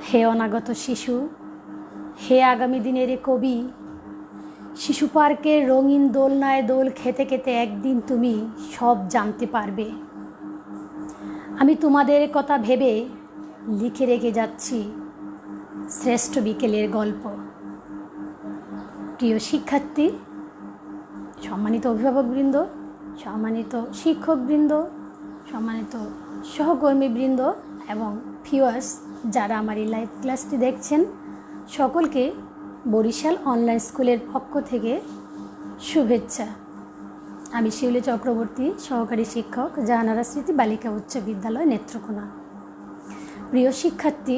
হে অনাগত শিশু, হে আগামী দিনের কবি, শিশু পার্কের রঙিন দোলনায় দোল খেতে খেতে একদিন তুমি সব জানতে পারবে। আমি তোমাদের কথা ভেবে লিখে রেখে যাচ্ছি শ্রেষ্ঠ বিকেলের গল্প। প্রিয় শিক্ষার্থী, সম্মানিত অভিভাবকবৃন্দ, সম্মানিত শিক্ষকবৃন্দ, সম্মানিত সহকর্মীবৃন্দ এবং ভিউয়ার্স যারা আমার এই লাইভ ক্লাসটি দেখছেন, সকলকে বরিশাল অনলাইন স্কুলের পক্ষ থেকে শুভেচ্ছা। আমি শিউলি চক্রবর্তী, সহকারী শিক্ষক, জাহানারা স্মৃতি বালিকা উচ্চ বিদ্যালয়, নেত্রকোনা। প্রিয় শিক্ষার্থী,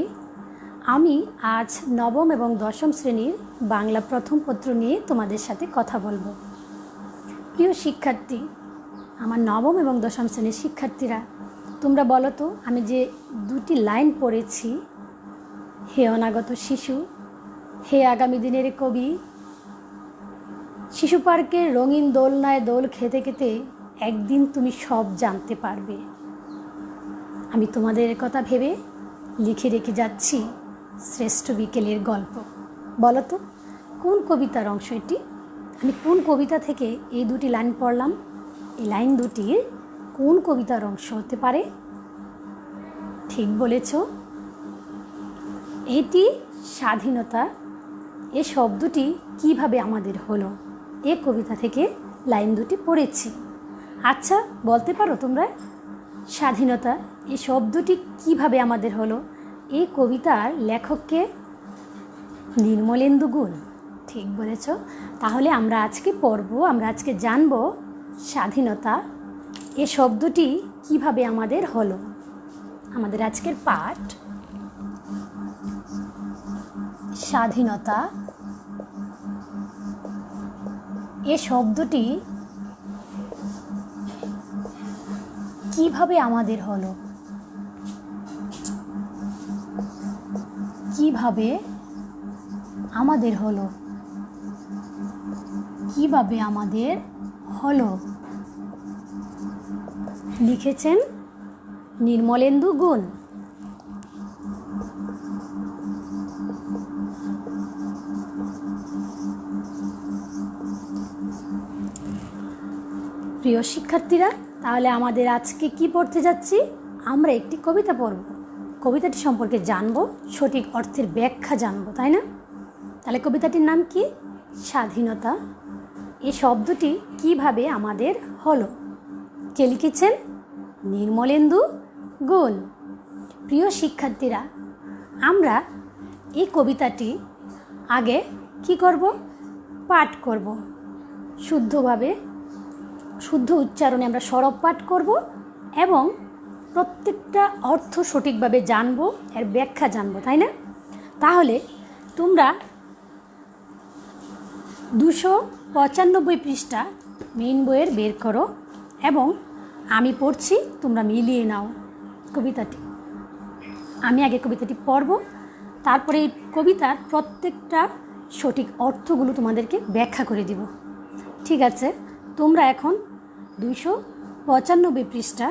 আমি আজ নবম এবং দশম শ্রেণীর বাংলা প্রথম পত্র নিয়ে তোমাদের সাথে কথা বলবো। প্রিয় শিক্ষার্থী, আমার নবম এবং দশম শ্রেণীর শিক্ষার্থীরা, তোমরা বলো তো, আমি যে দুটি লাইন পড়েছি, হে অনাগত শিশু, হে আগামী দিনের কবি, শিশু পার্কের রঙিন দোলনায় দোল খেতে খেতে একদিন তুমি সব জানতে পারবে। আমি তোমাদের কথা ভেবে লিখে রেখে যাচ্ছি শ্রেষ্ঠ বিকেলের গল্প। বলো তো, কোন কবিতার অংশ এটি? আমি কোন কবিতা থেকে এই দুটি লাইন পড়লাম? এই লাইন দুটির কোন কবিতার অংশ হতে পারে? ঠিক বলেছ, এটি স্বাধীনতা। এ শব্দটি কিভাবে আমাদের হলো? এ কবিতা থেকে লাইন দুটি পড়েছি। আচ্ছা, বলতে পারো তোমরা, স্বাধীনতা এই শব্দটি কিভাবে আমাদের হলো? এই কবিতার লেখককে? নির্মলেন্দু গুণ। ঠিক বলেছ। তাহলে আমরা আজকে পড়ব, আমরা আজকে জানব স্বাধীনতা এ শব্দটি কিভাবে আমাদের হলো। আমাদের আজকের পাঠ স্বাধীনতা। এ শব্দটি কিভাবে আমাদের হলো? কিভাবে আমাদের হলো? কিভাবে আমাদের হলো? লিখেছেন নির্মলেন্দু গুণ। প্রিয় শিক্ষার্থীরা, তাহলে আমাদের আজকে কি পড়তে যাচ্ছি? আমরা একটি কবিতা পড়ব, কবিতাটি সম্পর্কে জানব, সঠিক অর্থের ব্যাখ্যা জানব, তাই না? তাহলে কবিতাটির নাম কি? স্বাধীনতা। এই শব্দটি কিভাবে আমাদের হলো? কে লিখেছেন? নির্মলেন্দু গুণ। প্রিয় শিক্ষার্থীরা, আমরা এই কবিতাটি আগে কি করব? পাঠ করব। শুদ্ধভাবে, শুদ্ধ উচ্চারণে আমরা সরব পাঠ করব এবং প্রত্যেকটা অর্থ সঠিকভাবে জানব, এর ব্যাখ্যা জানব, তাই না? তাহলে তোমরা 295 পৃষ্ঠা মেইন বইয়ের বের করো এবং আমি পড়ছি, তোমরা মিলিয়ে নাও কবিতাটি। আমি আগে কবিতাটি পড়ব, তারপরে এই কবিতার প্রত্যেকটা সঠিক অর্থগুলো তোমাদেরকে ব্যাখ্যা করে দিব। ঠিক আছে? তোমরা এখন 295 পৃষ্ঠা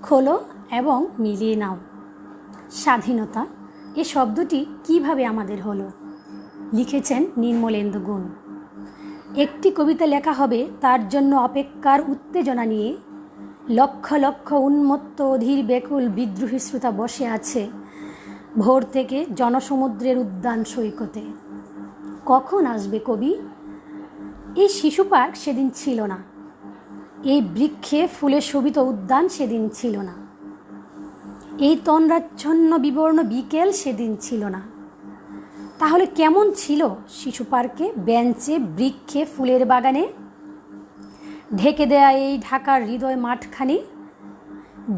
খোলো এবং মিলিয়ে নাও। স্বাধীনতা এ শব্দটি কিভাবে আমাদের হলো? লিখেছেন নির্মলেন্দু গুণ। একটি কবিতা লেখা হবে, তার জন্য অপেক্ষার উত্তেজনা নিয়ে লক্ষ লক্ষ উন্মত্ত অধীর ব্যাকুল বিদ্রোহী শ্রোতা বসে আছে ভোর থেকে জনসমুদ্রের উদ্যান সৈকতে। কখন আসবে কবি? এই শিশু পার্ক সেদিন ছিল না, এই বৃক্ষে ফুলে শোভিত উদ্যান সেদিন ছিল না, এই তন্দ্রাচ্ছন্ন বিবর্ণ বিকেল সেদিন ছিল না। তাহলে কেমন ছিল শিশু পার্কে, বেঞ্চে, বৃক্ষে, ফুলের বাগানে ঢেকে দেয়া এই ঢাকার হৃদয় মাঠখানি?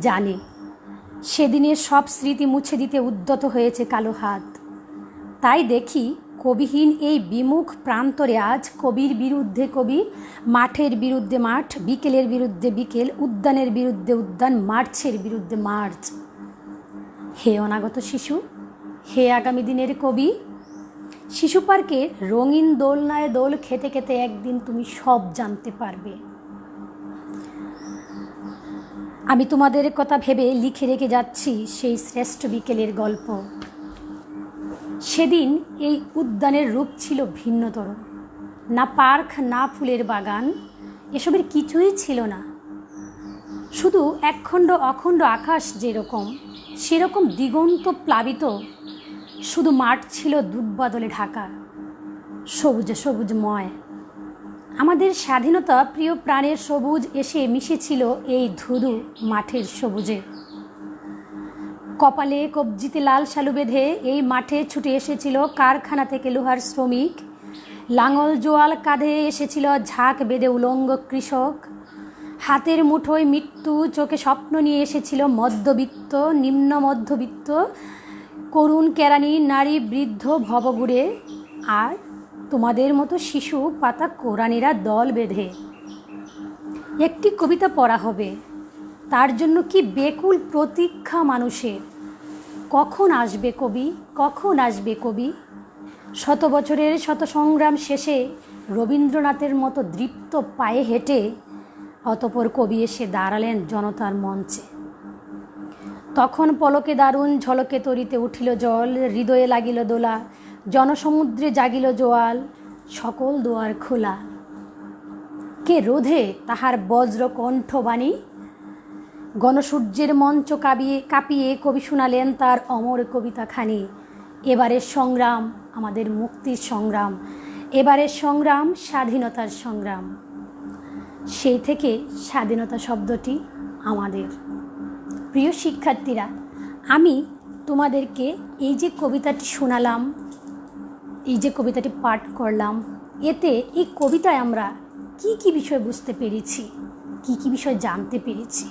জানি সেদিনের সব স্মৃতি মুছে দিতে উদ্যত হয়েছে কালো হাত। তাই দেখি কবিহীন এই বিমুখ প্রান্তরে আজ কবির বিরুদ্ধে কবি, মাঠের বিরুদ্ধে মাঠ, বিকেলের বিরুদ্ধে বিকেল, উদ্যানের বিরুদ্ধে উদ্যান, মার্চের বিরুদ্ধে মার্চ। হে অনাগত শিশু, হে আগামী দিনের কবি, শিশু পার্কের রঙিন দোলনায় দোল খেতে খেতে একদিন তুমি সব জানতে পারবে। আমি তোমাদের কথা ভেবে লিখে রেখে যাচ্ছি সেই শ্রেষ্ঠ বিকেলের গল্প। সেদিন এই উদ্যানের রূপ ছিল ভিন্নতর। না পার্ক, না ফুলের বাগান, এসবের কিছুই ছিল না। শুধু একখণ্ড অখণ্ড আকাশ যেরকম, সেরকম দিগন্ত প্লাবিত শুধু মাঠ ছিল দুর্বাদলে ঢাকা, সবুজে সবুজময়। আমাদের স্বাধীনতা প্রিয় প্রাণের সবুজ এসে মিশেছিল এই ধুধু মাঠের সবুজে। কপালে কবজিতে লাল শালু বেঁধে এই মাঠে ছুটে এসেছিল কারখানা থেকে লোহার শ্রমিক, লাঙল জোয়াল কাঁধে এসেছিল ঝাঁক বেঁধে উলঙ্গ কৃষক, হাতের মুঠোয় মৃত্যু, চোখে স্বপ্ন নিয়ে এসেছিল মধ্যবিত্ত, নিম্ন মধ্যবিত্ত, করুণ কেরানি, নারী, বৃদ্ধ, ভবঘুরে, আর তোমাদের মতো শিশু পাতা কোরআনিরা দল বেঁধে। একটি কবিতা পড়া হবে, তার জন্য কি বেকুল প্রতীক্ষা মানুষের। কখন আসবে কবি, কখন আসবে কবি। শত বছরের শত সংগ্রাম শেষে রবীন্দ্রনাথের মতো দৃপ্ত পায়ে হেঁটে অতঃপর কবি এসে দাঁড়ালেন জনতার মঞ্চে। তখন পলকে দারুণ ঝলকে তরিতে উঠিল জল, হৃদয়ে লাগিল দোলা, জনসমুদ্রে জাগিল জোয়াল, সকল দুয়ার খোলা। কে রোধে তাহার বজ্র কণ্ঠবাণী। গণসূর্যের মঞ্চ কাঁপিয়ে কবি শোনালেন তার অমর কবিতাখানি। এবারের সংগ্রাম আমাদের মুক্তির সংগ্রাম, এবারের সংগ্রাম স্বাধীনতার সংগ্রাম। সেই থেকে স্বাধীনতা শব্দটি আমাদের। প্রিয় শিক্ষার্থীরা, আমি তোমাদেরকে এই যে কবিতাটি শোনালাম, এই যে কবিতাটি পাঠ করলাম, এতে এই কবিতায় আমরা কি কি বিষয় বুঝতে পেরেছি, কি কি বিষয় জানতে পেরেছি।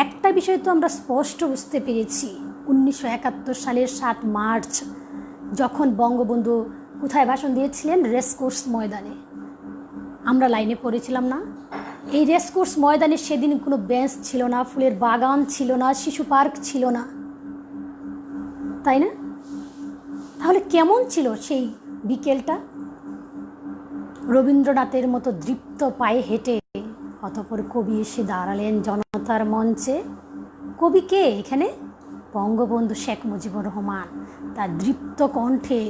একটা বিষয় তো আমরা স্পষ্ট বুঝতে পেরেছি, 1971 সালের 7 মার্চ যখন বঙ্গবন্ধু কোথায় ভাষণ দিয়েছিলেন? রেসকোর্স ময়দানে। আমরা লাইনে পড়েছিলাম না? এই রেসকোর্স ময়দানে সেদিন কোনো বেঞ্চ ছিল না, ফুলের বাগান ছিল না, শিশু পার্ক ছিল না, তাই না? তাহলে কেমন ছিল সেই বিকেলটা? রবীন্দ্রনাথের মতো দৃপ্ত পায়ে হেঁটে অতঃপর কবি এসে দাঁড়ালেন জনতার মঞ্চে। কবি কে এখানে? বঙ্গবন্ধু শেখ মুজিবুর রহমান। তার দৃপ্ত কণ্ঠে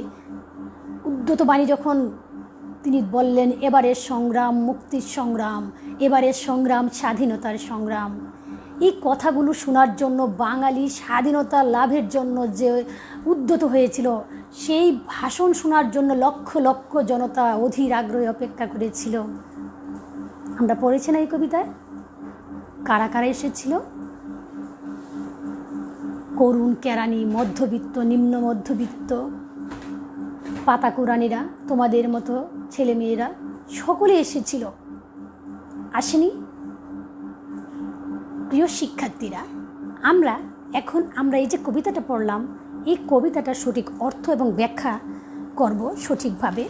উদ্যত বাণী যখন তিনি বললেন, এবারের সংগ্রাম মুক্তির সংগ্রাম, এবারের সংগ্রাম স্বাধীনতার সংগ্রাম। এই কথাগুলো শোনার জন্য বাঙালি স্বাধীনতা লাভের জন্য যে উদ্যত হয়েছিল, সেই ভাষণ শোনার জন্য লক্ষ লক্ষ জনতা অধীর আগ্রহে অপেক্ষা করেছিল। আমরা পড়েছি না এই কবিতায়? কারা কারা এসেছিল? করুণ কেরানি, মধ্যবিত্ত, নিম্ন মধ্যবিত্ত, পাতা কোরআনিরা, তোমাদের মতো ছেলেমেয়েরা সকলে এসেছিল, আসেনি? প্রিয় শিক্ষার্থীরা, আমরা এই যে কবিতাটা পড়লাম, এই কবিতাটার সঠিক অর্থ এবং ব্যাখ্যা করব সঠিকভাবে।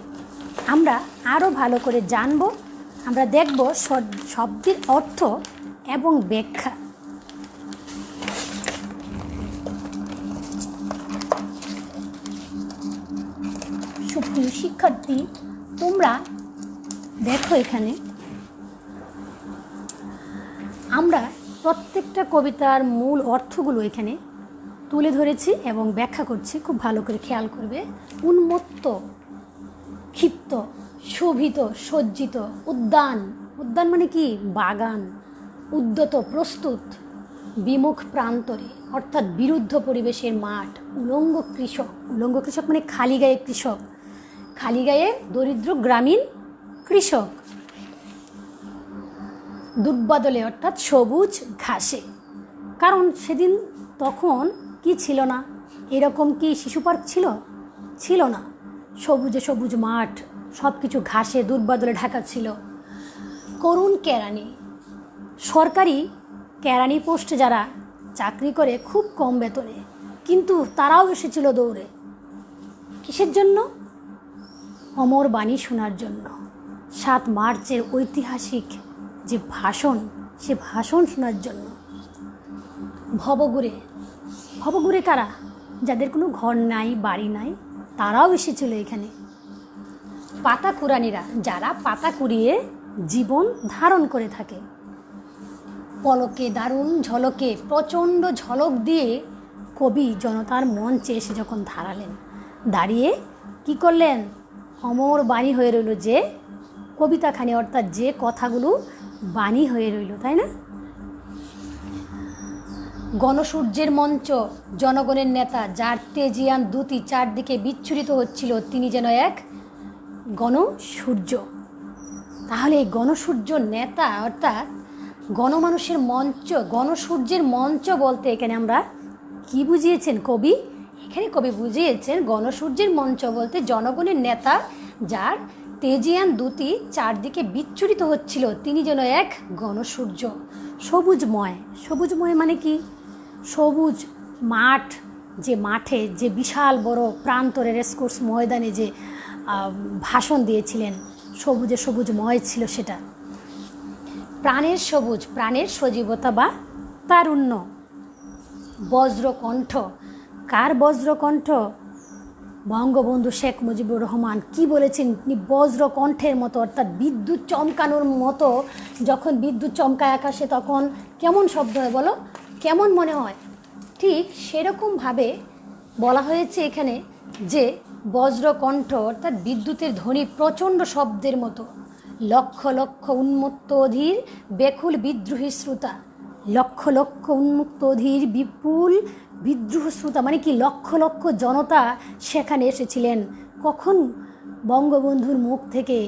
আমরা আরও ভালো করে জানব, আমরা দেখব শব্দের অর্থ এবং ব্যাখ্যা। সুপ্রিয় শিক্ষার্থী, তোমরা দেখো, এখানে আমরা প্রত্যেকটা কবিতার মূল অর্থগুলো এখানে তুলে ধরেছি এবং ব্যাখ্যা করছি, খুব ভালো করে খেয়াল করবে। উন্মত্ত, ক্ষিপ্ত, শোভিত, সজ্জিত, উদ্যান, উদ্যান মানে কি? বাগান। উদ্যত, প্রস্তুত, বিমুখ প্রান্তরে অর্থাৎ বিরুদ্ধ পরিবেশের মাঠ। উলঙ্গ কৃষক, উলঙ্গ কৃষক মানে খালি গায়ে কৃষক, খালি গায়ে দরিদ্র গ্রামীণ কৃষক। দুর্বাদলে অর্থাৎ সবুজ ঘাসে, কারণ সেদিন তখন কি ছিল না? এরকম কি শিশু পার্ক ছিল? ছিল না। সবুজে সবুজ মাঠ, সব কিছু ঘাসে দুর্বাদলে ঢাকা ছিল। করুণ কেরানি, সরকারি কেরানি পোস্টে যারা চাকরি করে খুব কম বেতনে, কিন্তু তারাও এসেছিল দৌড়ে। কিসের জন্য? অমর বাণী শোনার জন্য। 7 মার্চের ঐতিহাসিক যে ভাষণ, সে ভাষণ শোনার জন্য। ভবঘুরে, ভবঘুরে কারা? যাদের কোনো ঘর নাই, বাড়ি নাই, তারাও এসেছিল এখানে। পাতা কুড়ানিরা, যারা পাতা কুড়িয়ে জীবন ধারণ করে থাকে। পলকে দারুণ ঝলকে, প্রচণ্ড ঝলক দিয়ে কবি জনতার মঞ্চে এসে যখন দাঁড়ালেন, দাঁড়িয়ে কি করলেন, অমর বাণী হয়ে রইল, যে কবিতাখানি অর্থাৎ যে কথাগুলো বাণী হয়ে রইল, তাই না? গণসূর্যের মঞ্চ, জনগণের নেতা, যার তেজিয়ান দ্যুতি চারদিকে বিচ্ছুরিত হচ্ছিল, তিনি যেন এক গণসূর্য। তাহলে এই গণসূর্য নেতা অর্থাৎ গণমানুষের মঞ্চ, গণসূর্যের মঞ্চ বলতে এখানে আমরা কি বুঝিয়েছেন কবি? এখানে কবি বুঝিয়েছেন গণসূর্যের মঞ্চ বলতে জনগণের নেতা, যার তেজিয়ান দ্যুতি চারদিকে বিচ্ছুরিত হচ্ছিল, তিনি যেন এক গণসূর্য। সবুজময়, সবুজময় মানে কি? সবুজ মাঠ, যে মাঠে যে বিশাল বড় প্রান্তরে রেসকোর্স ময়দানে যে ভাষণ দিয়েছিলেন, সবুজে সবুজময় ছিল সেটা। প্রাণের সবুজ, প্রাণের সজীবতা বা তারুণ্য। বজ্রকণ্ঠ, কার বজ্রকণ্ঠ? বঙ্গবন্ধু শেখ মুজিবুর রহমান কি বলেছেন? বজ্রকণ্ঠের মতো, অর্থাৎ বিদ্যুৎ চমকানোর মতো। যখন বিদ্যুৎ চমকায় আকাশে তখন কেমন শব্দ হয় বলো, কেমন মনে হয়? ঠিক সেরকমভাবে বলা হয়েছে এখানে যে বজ্রকণ্ঠ অর্থাৎ বিদ্যুতের ধ্বনি প্রচণ্ড শব্দের মতো, লক্ষ লক্ষ উন্মত্ত অধীর বেকুল বিদ্রোহী শ্রোতা। লক্ষ লক্ষ উন্মুক্ত অধীর বিপুল বিদ্রোহ শ্রোতা মানে কি? লক্ষ লক্ষ জনতা সেখানে এসেছিলেন। কখন বঙ্গবন্ধুর মুখ থেকে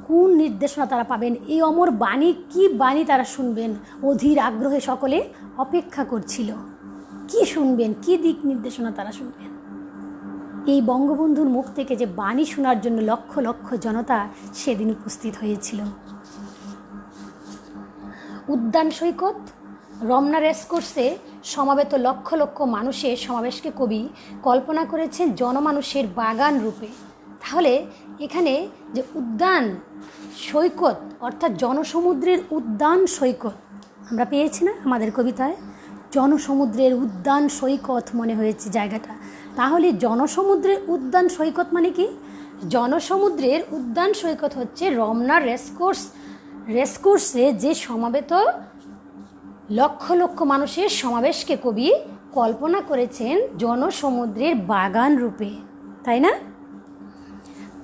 কোন নির্দেশনা তারা পাবেন? এই অমর বাণী, কি বাণী তারা শুনবেন? অধীর আগ্রহে সকলে অপেক্ষা করছিল। কি শুনবেন, কি দিক নির্দেশনা তারা শুনবেন? এই বঙ্গবন্ধুর মুখ থেকে যে বাণী শোনার জন্য লক্ষ লক্ষ জনতা সেদিন উপস্থিত হয়েছিল। উদ্যান সৈকত, রমনা রেসকোর্সে সমাবেত লক্ষ লক্ষ মানুষের সমাবেশকে কবি কল্পনা করেছেন জনমানুষের বাগান রূপে। তাহলে এখানে যে উদ্যান সৈকত অর্থাৎ জনসমুদ্রের উদ্যান সৈকত আমরা পেয়েছি না আমাদের কবিতায়? জনসমুদ্রের উদ্যান সৈকত মনে হয়েছে জায়গাটা। তাহলে জনসমুদ্রের উদ্যান সৈকত মানে কি? জনসমুদ্রের উদ্যান সৈকত হচ্ছে রমনা রেসকোর্সে যে সমাবেত লক্ষ লক্ষ মানুষের সমাবেশকে কবি কল্পনা করেছেন জনসমুদ্রের বাগান রূপে, তাই না?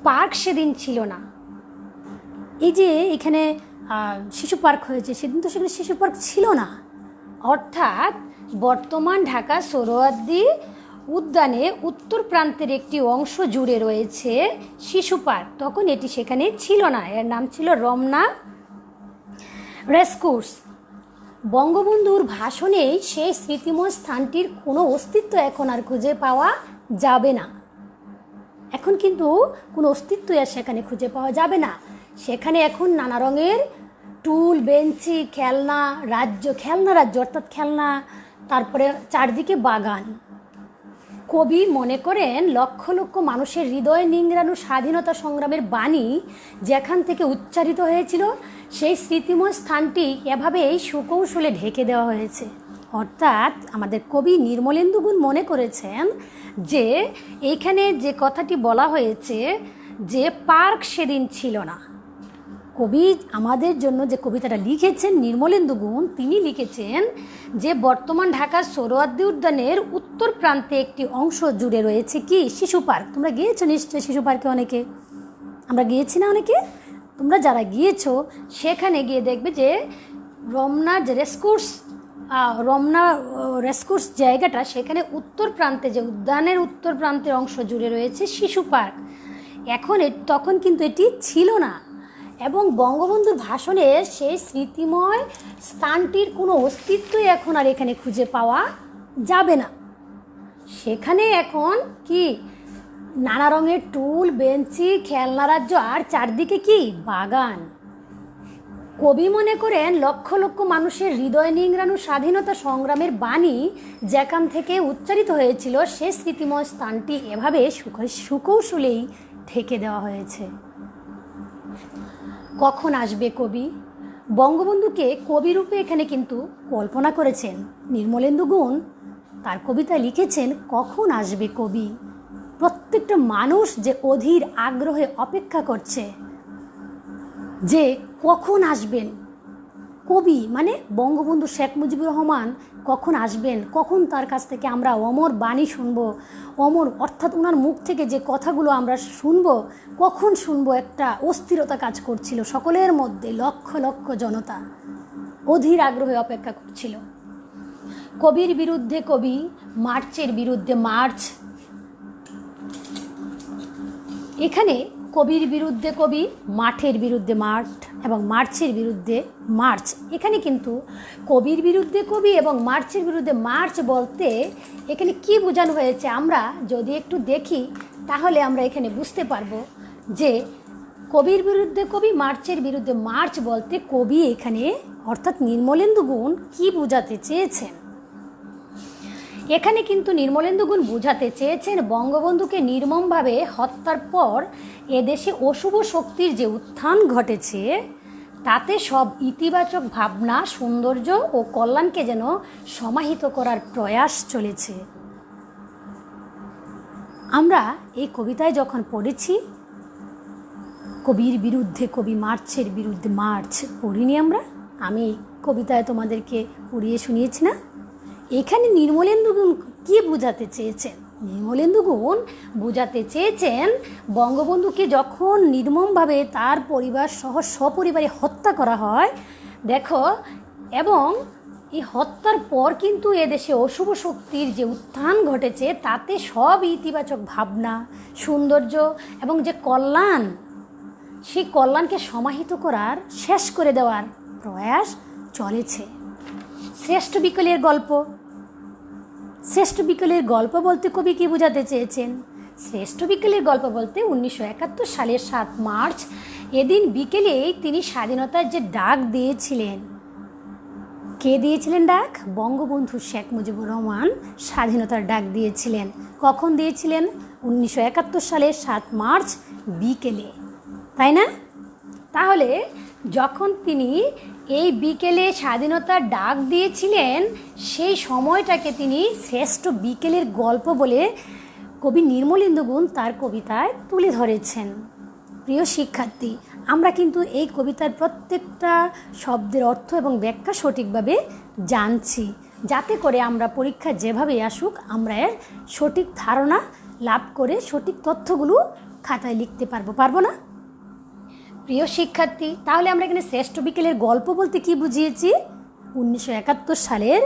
পার্ক সেদিন ছিল না। এই যে এখানে শিশু পার্ক হয়েছে, সেদিন তো সেখানে শিশু পার্ক ছিল না। অর্থাৎ বর্তমান ঢাকা সোহরাওয়ার্দী উদ্যানে উত্তর প্রান্তের একটি অংশ জুড়ে রয়েছে শিশু পার্ক, তখন এটি সেখানে ছিল না। এর নাম ছিল রমনা রেসকোর্স। বঙ্গবন্ধুর ভাষণে সেই স্মৃতিময় স্থানটির কোনো অস্তিত্ব এখন আর খুঁজে পাওয়া যাবে না। এখন কিন্তু কোনো অস্তিত্ব আর সেখানে খুঁজে পাওয়া যাবে না। সেখানে এখন নানা রঙের টুল, বেঞ্চি, খেলনা রাজ্য অর্থাৎ খেলনা, তারপরে চারদিকে বাগান। কবি মনে করেন লক্ষ লক্ষ মানুষের হৃদয় নিংড়ানো স্বাধীনতা সংগ্রামের বাণী যেখান থেকে উচ্চারিত হয়েছিল, সেই স্মৃতিময় স্থানটি এভাবেই সুকৌশলে ঢেকে দেওয়া হয়েছে। অর্থাৎ আমাদের কবি নির্মলেন্দু গুণ মনে করেছেন যে এইখানে যে কথাটি বলা হয়েছে যে পার্ক সেদিন ছিল না। কবি আমাদের জন্য যে কবিতাটা লিখেছেন নির্মলেন্দু গুণ, তিনি লিখেছেন যে বর্তমান ঢাকার সোহরাওয়ার্দী উদ্যানের উত্তর প্রান্তে একটি অংশ জুড়ে রয়েছে কি? শিশু পার্ক। তোমরা গিয়েছো নিশ্চয়ই শিশু পার্কে, অনেকে আমরা গিয়েছি না? অনেকে তোমরা যারা গিয়েছো সেখানে গিয়ে দেখবে যে রমনা রেসকোর্স জায়গাটা, সেখানে উত্তর প্রান্তে যে উদ্যানের উত্তর প্রান্তের অংশ জুড়ে রয়েছে শিশু পার্ক। তখন কিন্তু এটি ছিল না, এবং বঙ্গবন্ধুর ভাষণের সেই স্মৃতিময় স্থানটির কোনো অস্তিত্বই এখন আর এখানে খুঁজে পাওয়া যাবে না। সেখানে এখন কি? নানা রঙের টুল, বেঞ্চি, খেলনা রাজ্য, আর চারদিকে কি? বাগান। কবি মনে করেন লক্ষ লক্ষ মানুষের হৃদয় নিংড়ানো স্বাধীনতা সংগ্রামের বাণী যেখান থেকে উচ্চারিত হয়েছিল, সে স্মৃতিময় স্থানটি এভাবে সুকৌশলেই ঢেকে দেওয়া হয়েছে। কখন আসবে কবি? বঙ্গবন্ধুকে কবিরূপে এখানে কিন্তু কল্পনা করেছেন নির্মলেন্দু গুণ। তার কবিতা লিখেছেন কখন আসবে কবি। প্রত্যেকটা মানুষ যে অধীর আগ্রহে অপেক্ষা করছে যে কখন আসবেন, কবি মানে বঙ্গবন্ধু শেখ মুজিবুর রহমান কখন আসবেন, কখন তার কাছ থেকে আমরা অমর বাণী শুনবো, অমর অর্থাৎ ওনার মুখ থেকে যে কথাগুলো আমরা শুনবো, কখন শুনবো, একটা অস্থিরতা কাজ করছিল সকলের মধ্যে। লক্ষ লক্ষ জনতা অধীর আগ্রহে অপেক্ষা করছিল। কবির বিরুদ্ধে কবি, মার্চের বিরুদ্ধে মার্চ। এখানে কবির বিরুদ্ধে কবি, মাঠের বিরুদ্ধে মাঠ এবং মার্চের বিরুদ্ধে মার্চ। এখানে কিন্তু কবির বিরুদ্ধে কবি এবং মার্চের বিরুদ্ধে মার্চ বলতে এখানে কি বোঝানো হয়েছে আমরা যদি একটু দেখি তাহলে আমরা এখানে বুঝতে পারবো যে কবির বিরুদ্ধে কবি, মার্চের বিরুদ্ধে মার্চ বলতে কবি এখানে অর্থাৎ নির্মলেন্দু গুণ কি বোঝাতে চেয়েছেন। এখানে কিন্তু নির্মলেন্দু গুণ বোঝাতে চেয়েছেন বঙ্গবন্ধুকে নির্মমভাবে হত্যার পর এদেশে অশুভ শক্তির যে উত্থান ঘটেছে তাতে সব ইতিবাচক ভাবনা, সৌন্দর্য ও কল্যাণকে যেন সমাহিত করার প্রয়াস চলেছে। আমরা এই কবিতায় যখন পড়েছি কবির বিরুদ্ধে কবি, মার্চের বিরুদ্ধে মার্চ, পড়িনি আমরা? আমি কবিতায় তোমাদেরকে পড়িয়ে শুনিয়েছি না? এখানে নির্মলেন্দু গুণ কী বোঝাতে চেয়েছেন? নির্মলেন্দু গুণ বোঝাতে চেয়েছেন বঙ্গবন্ধুকে যখন নির্মমভাবে তার পরিবার সহ সপরিবারে হত্যা করা হয়, দেখো, এবং এই হত্যার পর কিন্তু এদেশে অশুভ শক্তির যে উত্থান ঘটেছে তাতে সব ইতিবাচক ভাবনা, সৌন্দর্য এবং যে কল্যাণ, সেই কল্যাণকে সমাহিত করার, শেষ করে দেওয়ার প্রয়াস চলেছে। শ্রেষ্ঠ বিকেলের গল্প। শ্রেষ্ঠ বিকেলের গল্প বলতে কবি কী বোঝাতে চেয়েছেন? শ্রেষ্ঠ বিকেলের গল্প বলতে 1971 সালের 7 মার্চ এদিন বিকেলেই তিনি স্বাধীনতার যে ডাক দিয়েছিলেন। কে দিয়েছিলেন ডাক? বঙ্গবন্ধু শেখ মুজিবুর রহমান স্বাধীনতার ডাক দিয়েছিলেন। কখন দিয়েছিলেন? 1971 সালের 7 মার্চ বিকেলে, তাই না? তাহলে যখন তিনি এই বিকেলে স্বাধীনতার ডাক দিয়েছিলেন সেই সময়টাকে তিনি শ্রেষ্ঠ বিকেলের গল্প বলে কবি নির্মলেন্দু গুণ তার কবিতায় তুলে ধরেছেন। প্রিয় শিক্ষার্থী, আমরা কিন্তু এই কবিতার প্রত্যেকটা শব্দের অর্থ এবং ব্যাখ্যা সঠিকভাবে জানছি, যাতে করে আমরা পরীক্ষা যেভাবে আসুক আমরা এর সঠিক ধারণা লাভ করে সঠিক তথ্যগুলো খাতায় লিখতে পারবো না? প্রিয় শিক্ষার্থী, তাহলে আমরা এখানে শ্রেষ্ঠ বিকেলের গল্প বলতে কি বুঝিয়েছি? 1971 সালের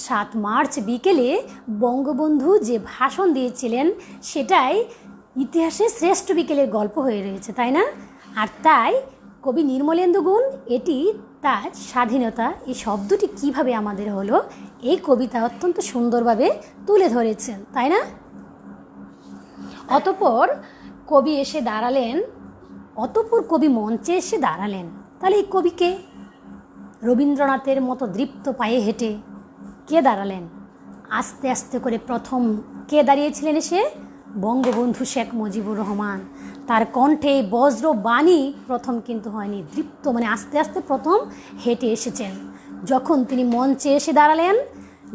7 মার্চ বিকেলে বঙ্গবন্ধু যে ভাষণ দিয়েছিলেন সেটাই ইতিহাসে শ্রেষ্ঠ বিকেলের গল্প হয়ে রয়েছে, তাই না? আর তাই কবি নির্মলেন্দু গুণ এটি তার স্বাধীনতা, এই শব্দটি কিভাবে আমাদের হলো এই কবিতা অত্যন্ত সুন্দরভাবে তুলে ধরেছেন, তাই না? অতঃপর কবি মঞ্চে এসে দাঁড়ালেন। তাহলে এই কবিকে রবীন্দ্রনাথের মতো দৃপ্ত পায়ে হেঁটে কে দাঁড়ালেন? আস্তে আস্তে করে প্রথম কে দাঁড়িয়েছিলেন এসে? বঙ্গবন্ধু শেখ মুজিবুর রহমান। তার কণ্ঠে বজ্র বাণী প্রথম কিন্তু হয়নি, দৃপ্ত মানে আস্তে আস্তে প্রথম হেঁটে এসেছেন। যখন তিনি মঞ্চে এসে দাঁড়ালেন,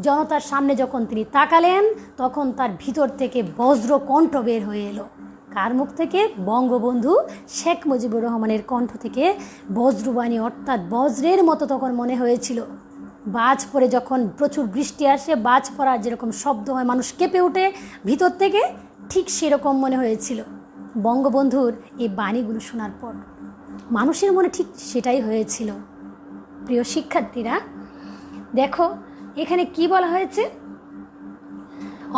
জনতার সামনে যখন তিনি তাকালেন, তখন তার ভিতর থেকে বজ্র কণ্ঠ বের হয়ে এলো। কার মুখ থেকে? বঙ্গবন্ধু শেখ মুজিবুর রহমানের কণ্ঠ থেকে বজ্রবাণী, অর্থাৎ বজ্রের মতো তখন মনে হয়েছিল। বাজ পড়ে যখন প্রচুর বৃষ্টি আসে, বাজ পড়ার যেরকম শব্দ হয়, মানুষ কেঁপে ওঠে ভিতর থেকে, ঠিক সেরকম মনে হয়েছিল বঙ্গবন্ধুর এই বাণীগুলো শোনার পর। মানুষের মনে ঠিক সেটাই হয়েছিল। প্রিয় শিক্ষার্থীরা, দেখো এখানে কি বলা হয়েছে?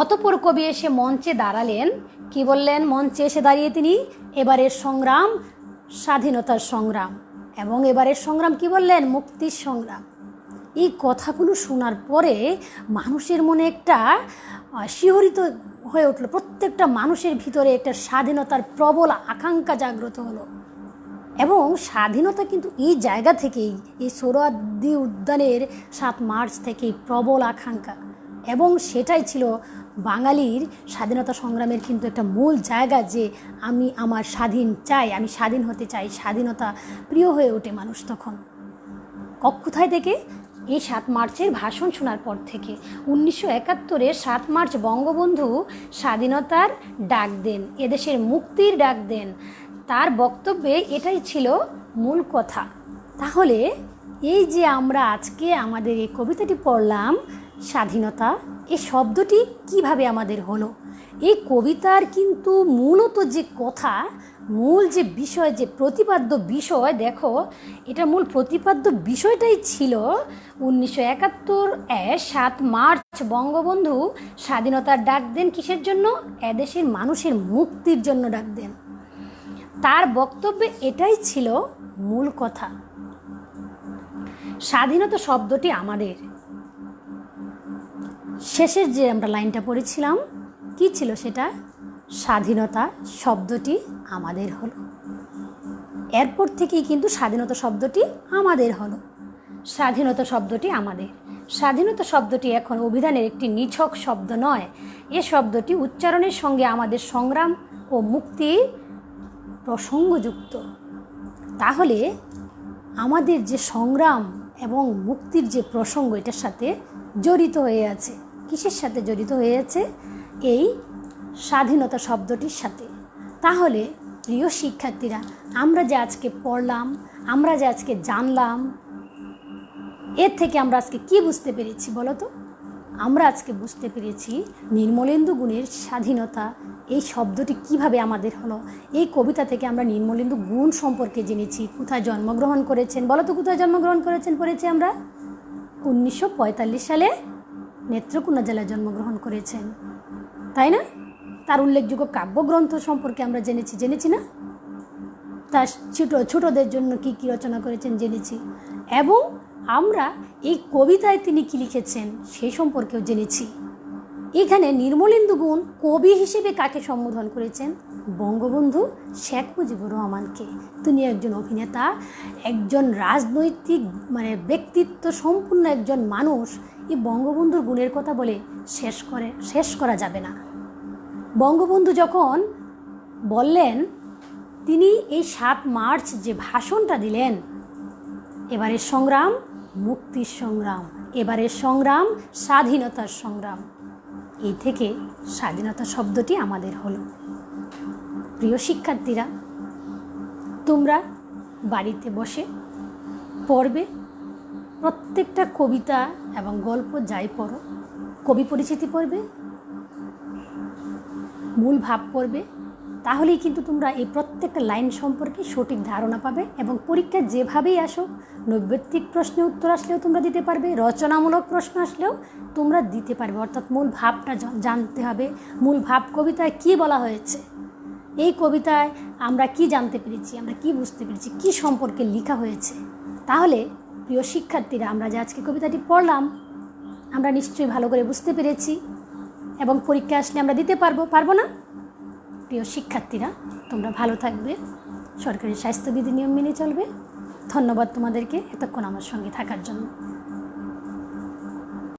অতঃপর কবি এসে মঞ্চে দাঁড়ালেন। কি বললেন? মঞ্চে এসে দাঁড়িয়ে তিনি এবারের সংগ্রাম স্বাধীনতার সংগ্রাম, এবং এবারের সংগ্রাম কি বললেন? মুক্তির সংগ্রাম। এই কথাগুলো শোনার পরে মানুষের মনে একটা শিহরিত হয়ে উঠলো। প্রত্যেকটা মানুষের ভিতরে একটা স্বাধীনতার প্রবল আকাঙ্ক্ষা জাগ্রত হলো। এবং স্বাধীনতা কিন্তু এই জায়গা থেকেই, এই সোহরাওয়ার্দী উদ্যানের 7 মার্চ থেকেই প্রবল আকাঙ্ক্ষা, এবং সেটাই ছিল বাঙালির স্বাধীনতা সংগ্রামের কিন্তু একটা মূল জায়গা, যে আমি আমার স্বাধীন চাই, আমি স্বাধীন হতে চাই। স্বাধীনতা প্রিয় হয়ে ওঠে মানুষ তখন। কোথায় থেকে? এই 7 মার্চের ভাষণ শোনার পর থেকে। 1971-এর 7 মার্চ বঙ্গবন্ধু স্বাধীনতার ডাক দেন, এদেশের মুক্তির ডাক দেন। তার বক্তব্যে এটাই ছিল মূল কথা। তাহলে এই যে আমরা আজকে আমাদের এই কবিতাটি পড়লাম স্বাধীনতা, এই শব্দটি কিভাবে আমাদের হলো। এই কবিতার কিন্তু মূলত যে কথা, মূল যে বিষয়, যে প্রতিপাদ্য বিষয়, দেখো এটা মূল প্রতিপাদ্য বিষয়টাই ছিল 1971 7 মার্চ বঙ্গবন্ধু স্বাধীনতার ডাক দেন। কিসের জন্য? এদেশের মানুষের মুক্তির জন্য ডাক দেন। তার বক্তব্যে এটাই ছিল মূল কথা। স্বাধীনতা শব্দটি আমাদের। শেষের যে আমরা লাইনটা পড়েছিলাম, কি ছিল সেটা? স্বাধীনতা শব্দটি আমাদের হলো। এরপর থেকেই কিন্তু স্বাধীনতা শব্দটি আমাদের হলো। স্বাধীনতা শব্দটি আমাদের। স্বাধীনতা শব্দটি এখন অভিধানের একটি নিছক শব্দ নয়। এ শব্দটি উচ্চারণের সঙ্গে আমাদের সংগ্রাম ও মুক্তির প্রসঙ্গযুক্ত। তাহলে আমাদের যে সংগ্রাম এবং মুক্তির যে প্রসঙ্গ, এটার সাথে জড়িত হয়ে আছে। কিসের সাথে জড়িত হয়ে আছে? এই স্বাধীনতা শব্দটির সাথে। তাহলে প্রিয় শিক্ষার্থীরা, আমরা যে আজকে পড়লাম, আমরা যে আজকে জানলাম, এর থেকে আমরা আজকে কি বুঝতে পেরেছি বলো তো? আমরা আজকে বুঝতে পেরেছি নির্মলেন্দু গুণের স্বাধীনতা, এই শব্দটি কিভাবে আমাদের হলো। এই কবিতা থেকে আমরা নির্মলেন্দু গুণ সম্পর্কে জেনেছি। কোথায় জন্মগ্রহণ করেছেন বলো তো? কোথায় জন্মগ্রহণ করেছেন পড়েছি আমরা? 1945 সালে নেত্রকোনা জেলায় জন্মগ্রহণ করেছেন, তাই না? তার উল্লেখযোগ্য কাব্যগ্রন্থ সম্পর্কে আমরা জেনেছি না? তার ছোটদের জন্য কি কি রচনা করেছেন জেনেছি। এবং আমরা এই কবিতায় তিনি কি লিখেছেন সেই সম্পর্কেও জেনেছি। এখানে নির্মলেন্দু গুণ কবি হিসেবে কাকে সম্বোধন করেছেন? বঙ্গবন্ধু শেখ মুজিবুর রহমানকে। তিনি একজন অভিনেতা, একজন রাজনৈতিক ব্যক্তিত্ব সম্পূর্ণ একজন মানুষ। এই বঙ্গবন্ধুর গুণের কথা বলে শেষ করা যাবে না। বঙ্গবন্ধু যখন বললেন, তিনি এই 7 মার্চ যে ভাষণটা দিলেন, এবারের সংগ্রাম মুক্তির সংগ্রাম, এবারের সংগ্রাম স্বাধীনতার সংগ্রাম, এই থেকে স্বাধীনতা শব্দটি আমাদের হলো। প্রিয় শিক্ষার্থীরা, তোমরা বাড়িতে বসে পড়বে প্রত্যেকটা কবিতা এবং গল্প যাই পড়ো, কবি পরিচিতি পড়বে, মূল ভাব পড়বে। তাহলেই কিন্তু তোমরা এই প্রত্যেকটা লাইন সম্পর্কে সঠিক ধারণা পাবে এবং পরীক্ষা যেভাবেই আসো, নৈর্ব্যক্তিক প্রশ্নে উত্তর আসলেও তোমরা দিতে পারবে, রচনামূলক প্রশ্ন আসলেও তোমরা দিতে পারবে। অর্থাৎ মূল ভাবটা জানতে হবে। মূল ভাব কবিতায় কি বলা হয়েছে, এই কবিতায় আমরা কি জানতে পেরেছি, আমরা কি বুঝতে পেরেছি, কি সম্পর্কে লেখা হয়েছে। তাহলে প্রিয় শিক্ষার্থীরা, আমরা যে আজকে কবিতাটি পড়লাম, আমরা নিশ্চয়ই ভালো করে বুঝতে পেরেছি এবং পরীক্ষা আসলে আমরা দিতে পারবো না? প্রিয় শিক্ষার্থীরা, তোমরা ভালো থাকবে, সরকারি স্বাস্থ্যবিধি নিয়ম মেনে চলবে। ধন্যবাদ তোমাদেরকে এতক্ষণ আমার সঙ্গে থাকার জন্য।